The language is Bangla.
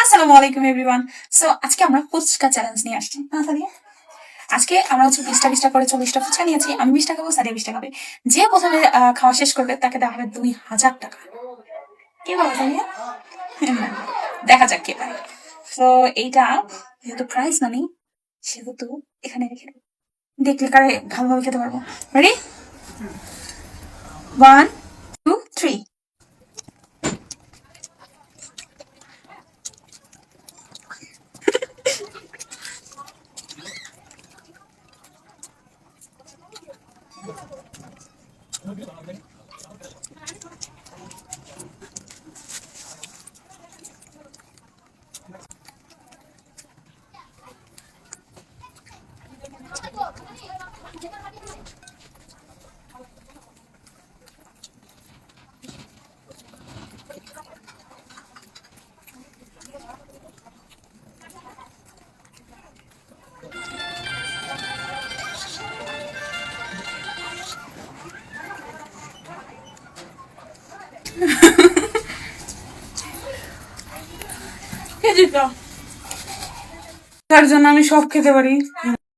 আসসালামু আলাইকুম এভরিওয়ান। সো আজকে আমরা ফুচকা চ্যালেঞ্জ নিয়ে আসছি। সাদিয়া, আজকে আমরা হচ্ছে 20টা করে 40টা ফুচকা নিয়েছি। আমি 20 টাকা খাবো, সাদিয়া 20 টাকা খাবে। যে প্রথমে খাওয়া শেষ করবে তাকে দেওয়া হবে 2000 টাকা। কি বলো সাদিয়া? না, দেখা যাক কে পারে। তো এইটা যেহেতু প্রাইজ মানি, সেহেতু এখানে রেখে দেবো। দেখলে কারে ভালোভাবে খেতে পারবো। রেডি, 1 2 3। কে জিতলো? তার জন্য আমি সব খেতে পারি,